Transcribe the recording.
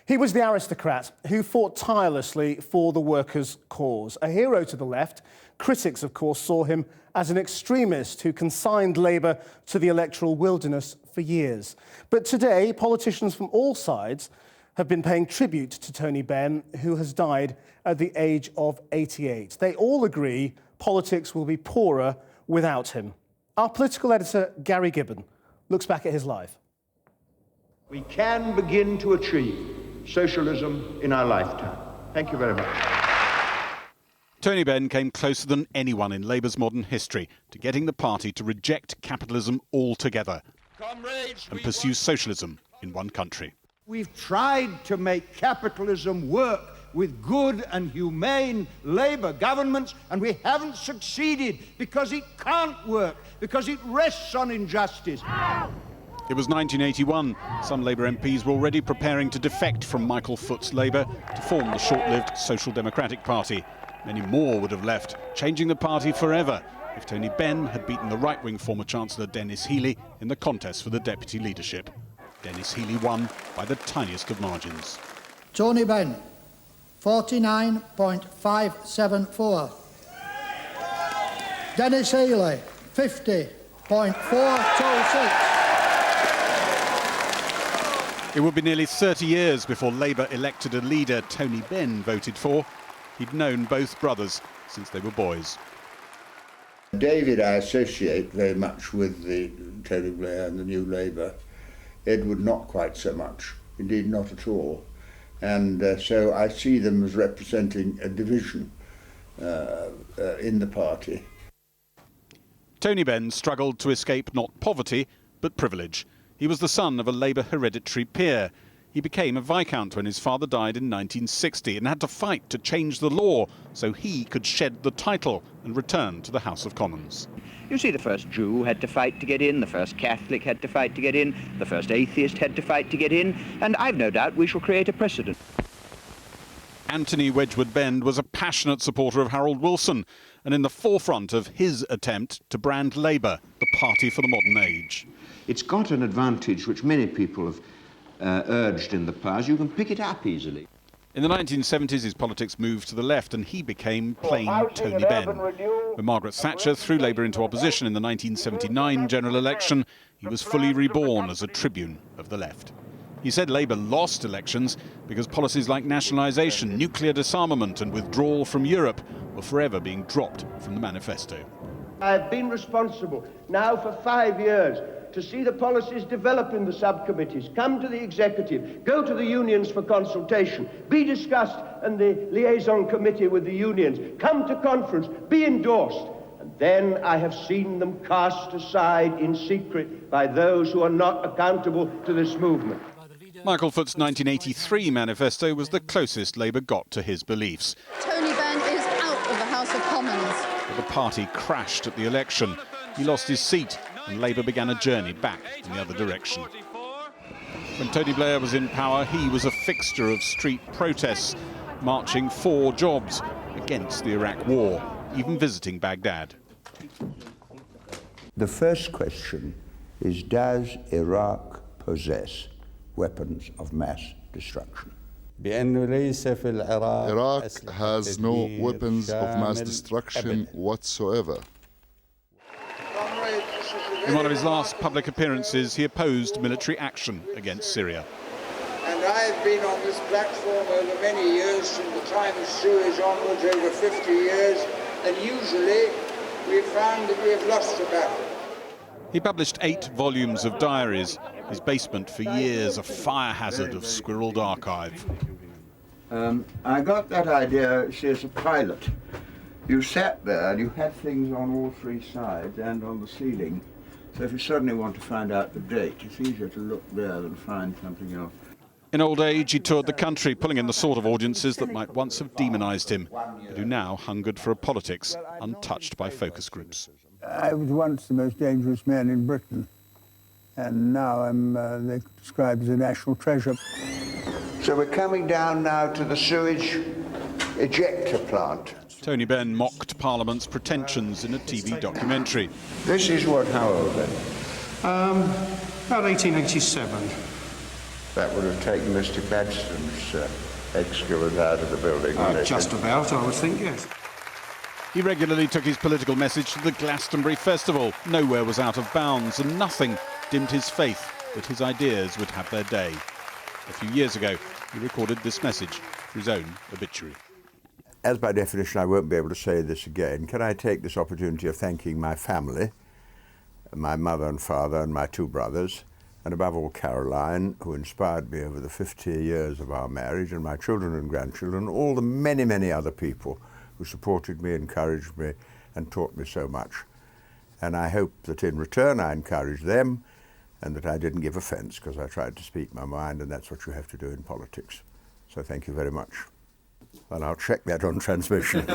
He was the aristocrat who fought tirelessly for the workers' cause. A hero to the left, critics, of course, saw him as an extremist who consigned Labour to the electoral wilderness for years. But today, politicians from all sides have been paying tribute to Tony Benn, who has died at the age of 88. They all agree politics will be poorer without him. Our political editor, Gary Gibbon, looks back at his life. We can begin to achieve socialism in our lifetime. Thank you very much. Tony Benn came closer than anyone in Labour's modern history to getting the party to reject capitalism altogether and pursue socialism in one country. We've tried to make capitalism work with good and humane Labour governments, and we haven't succeeded because it can't work, because it rests on injustice. It was 1981. Some Labour MPs were already preparing to defect from Michael Foot's Labour to form the short-lived Social Democratic Party. Many more would have left, changing the party forever if Tony Benn had beaten the right-wing former Chancellor Dennis Healey in the contest for the deputy leadership. Dennis Healey won by the tiniest of margins. Tony Benn, 49.574. Dennis Healey, 50.426. It would be nearly 30 years before Labour elected a leader Tony Benn voted for. He'd known both brothers since they were boys. David I associate very much with the Tony Blair and the New Labour. Edward not quite so much, indeed not at all. And so I see them as representing a division in the party. Tony Benn struggled to escape not poverty, but privilege. He was the son of a Labour hereditary peer. He became a Viscount when his father died in 1960 and had to fight to change the law so he could shed the title and return to the House of Commons. You see, the first Jew had to fight to get in, the first Catholic had to fight to get in, the first atheist had to fight to get in, and I've no doubt we shall create a precedent. Anthony Wedgwood Benn was a passionate supporter of Harold Wilson and in the forefront of his attempt to brand Labour, the party for the modern age. It's got an advantage which many people have urged in the past. You can pick it up easily. In the 1970s, his politics moved to the left and he became plain Tony Benn. When Margaret Thatcher threw Labour into opposition in the 1979 general election, he was fully reborn as a tribune of the left. He said Labour lost elections because policies like nationalisation, nuclear disarmament and withdrawal from Europe were forever being dropped from the manifesto. I've been responsible now for 5 years to see the policies develop in the subcommittees, come to the executive, go to the unions for consultation, be discussed in the liaison committee with the unions, come to conference, be endorsed. And then I have seen them cast aside in secret by those who are not accountable to this movement. Michael Foot's 1983 manifesto was the closest Labour got to his beliefs. Tony Benn is out of the House of Commons. But the party crashed at the election. He lost his seat and Labour began a journey back in the other direction. When Tony Blair was in power, he was a fixture of street protests, marching for jobs against the Iraq war, even visiting Baghdad. The first question is, does Iraq possess weapons of mass destruction? Iraq has no weapons of mass destruction whatsoever. In one of his last public appearances, he opposed military action against Syria. And I've been on this platform over many years, from the time of Suez onwards, over 50 years, and usually we've found that we have lost the battle. He published 8 volumes of diaries, his basement for years a fire hazard of squirreled archive. I got that idea, see, as a pilot. You sat there and you had things on all 3 sides and on the ceiling. So if you suddenly want to find out the date, it's easier to look there than find something else. In old age, he toured the country, pulling in the sort of audiences that might once have demonised him, but who now hungered for a politics untouched by focus groups. I was once the most dangerous man in Britain, and now I'm described as a national treasure. So we're coming down now to the sewage ejector plant. Tony Benn mocked Parliament's pretensions in a TV documentary. This is what, how old then? About 1887. That would have taken Mr. Gladstone's excavers out of the building. Just about, I would think, yes. He regularly took his political message to the Glastonbury Festival. Nowhere was out of bounds and nothing dimmed his faith that his ideas would have their day. A few years ago, he recorded this message for his own obituary. As by definition I won't be able to say this again, can I take this opportunity of thanking my family, my mother and father and my 2 brothers, and above all Caroline, who inspired me over the 50 years of our marriage, and my children and grandchildren, all the many, many other people who supported me, encouraged me, and taught me so much. And I hope that in return I encouraged them, and that I didn't give offence, because I tried to speak my mind, and that's what you have to do in politics. So thank you very much. Well, I'll check that on transmission.